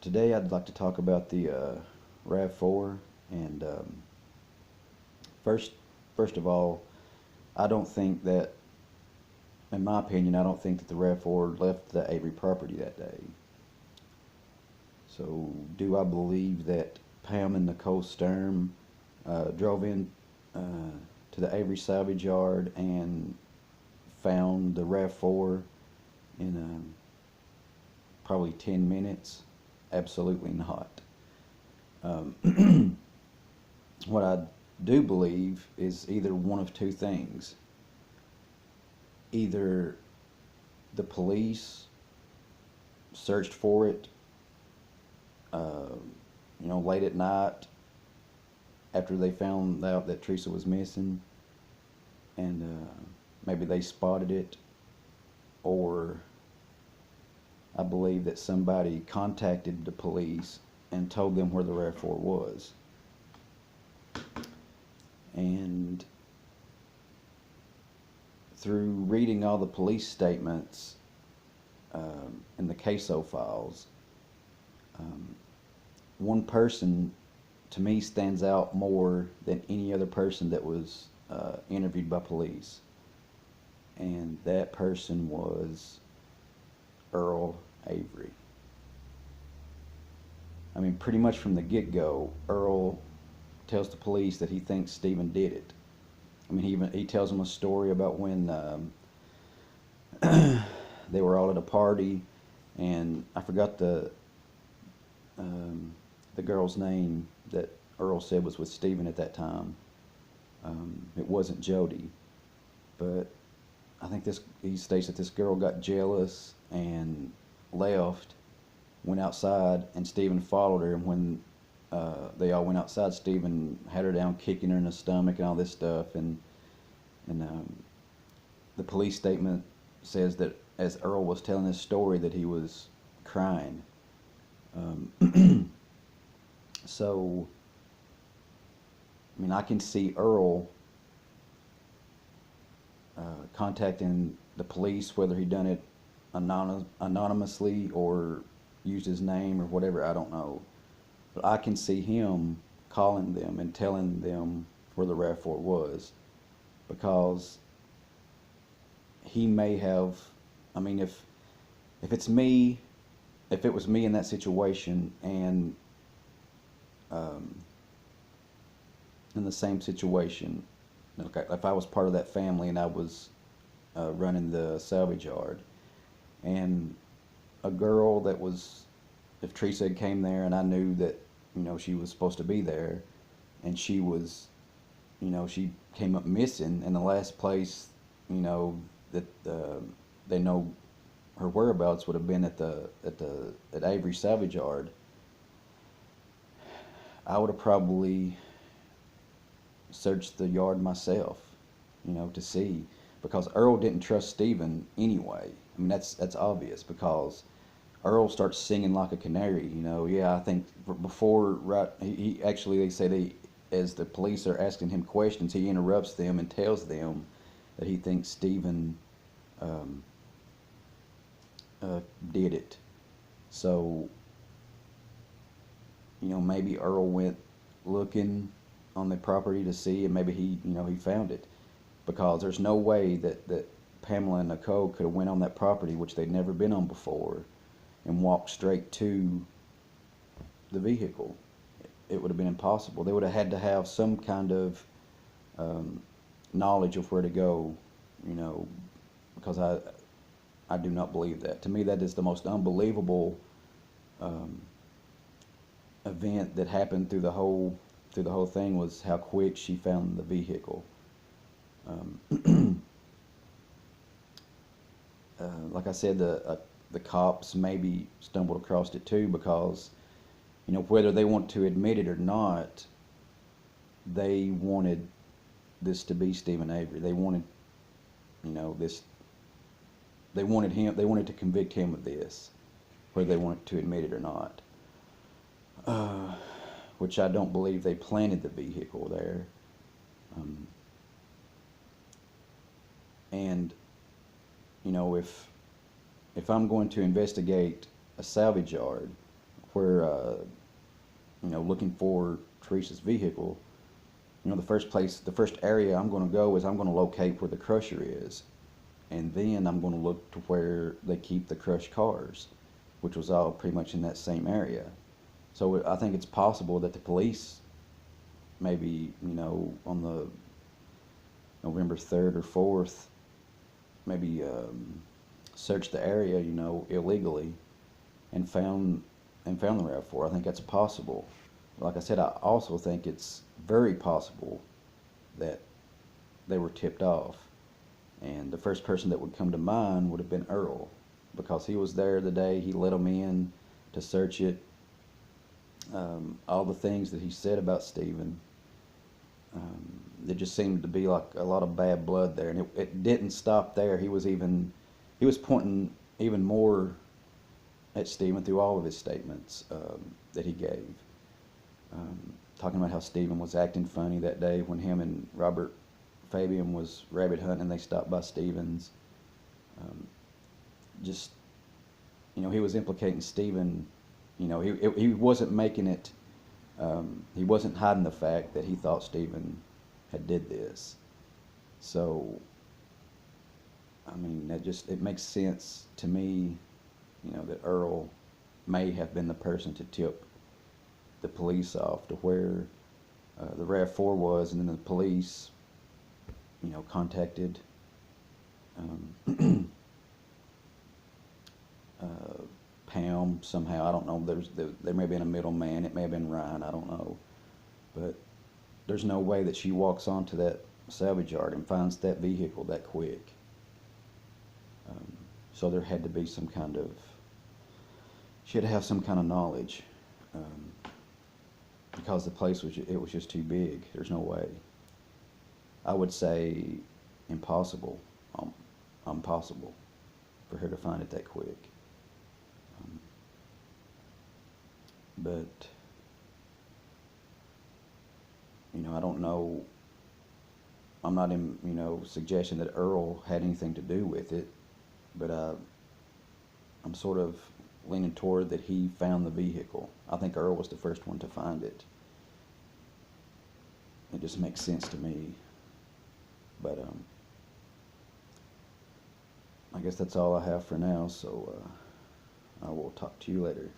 Today I'd like to talk about the RAV4 and first first of all, I don't think that, in my opinion, I don't think that the RAV4 left the Avery property that day. So do I believe that Pam and Nicole Sturm drove in to the Avery salvage yard and found the RAV4 in probably 10 minutes? Absolutely not. What I do believe is either one of two things. Either the police searched for it, late at night after they found out that Teresa was missing, and maybe they spotted it, or I believe that somebody contacted the police and told them where the RAV4 was. And through reading all the police statements in the CASO files, one person to me stands out more than any other person that was interviewed by police. And that person was Earl Avery. I mean, pretty much from the get-go, Earl tells the police that he thinks Stephen did it. I mean, he tells them a story about when they were all at a party, and I forgot the girl's name that Earl said was with Stephen at that time. It wasn't Jody, but I think he states that this girl got jealous and left, went outside, and Stephen followed her. And when they all went outside, Stephen had her down, kicking her in the stomach and all this stuff. And the police statement says that as Earl was telling this story, that he was crying. So, I mean, I can see Earl contacting the police, whether he done it anonymously or used his name or whatever, I don't know. But I can see him calling them and telling them where the RAV4 was, because he may have, I mean, if it was me in that situation, and in the same situation, okay, if I was part of that family and I was running the salvage yard, and a girl that was, if Teresa came there and I knew that, she was supposed to be there, and she was, she came up missing, and the last place, that they know her whereabouts would have been at Avery salvage yard, I would have probably searched the yard myself, to see, because Earl didn't trust Stephen anyway. I mean, that's obvious, because Earl starts singing like a canary. Yeah, I think before, right, he actually, they say as the police are asking him questions, he interrupts them and tells them that he thinks Stephen did it. So, maybe Earl went looking on the property to see, and maybe he found it, because there's no way that Pamela and Nicole could have went on that property, which they'd never been on before, and walked straight to the vehicle. It would have been impossible. They would have had to have some kind of knowledge of where to go, because I do not believe that. To me, that is the most unbelievable event that happened through the whole thing, was how quick she found the vehicle. Like I said, the cops maybe stumbled across it too, because whether they want to admit it or not, they wanted this to be Stephen Avery. They wanted this. They wanted him. They wanted to convict him of this, whether they wanted to admit it or not. Which I don't believe they planted the vehicle there. And if I'm going to investigate a salvage yard, where, looking for Teresa's vehicle, the first area I'm going to go is I'm going to locate where the crusher is. And then I'm going to look to where they keep the crushed cars, which was all pretty much in that same area. So I think it's possible that the police maybe, on the November 3rd or 4th, maybe searched the area, illegally and found the RAV4. I think that's possible. Like I said, I also think it's very possible that they were tipped off. And the first person that would come to mind would have been Earl, because he was there the day he let them in to search it. All the things that he said about Stephen, it just seemed to be like a lot of bad blood there, and it didn't stop there. He was pointing even more at Stephen through all of his statements that he gave, talking about how Stephen was acting funny that day when him and Robert Fabian was rabbit hunting and they stopped by Stephen's. Just, he was implicating Stephen. He wasn't making it, he wasn't hiding the fact that he thought Stephen had did this. So, I mean, it makes sense to me, that Earl may have been the person to tip the police off to where the RAV4 was, and then the police, contacted Pam somehow. I don't know. There may have been a middleman. It may have been Ryan. I don't know. But there's no way that she walks onto that salvage yard and finds that vehicle that quick. So there had to be some kind of, she had to have some kind of knowledge, because the place was just too big. There's no way. I would say impossible, impossible for her to find it that quick. But I don't know. I'm not in, suggesting that Earl had anything to do with it, but I'm sort of leaning toward that he found the vehicle. I think Earl was the first one to find it. It just makes sense to me. But I guess that's all I have for now, so I will talk to you later.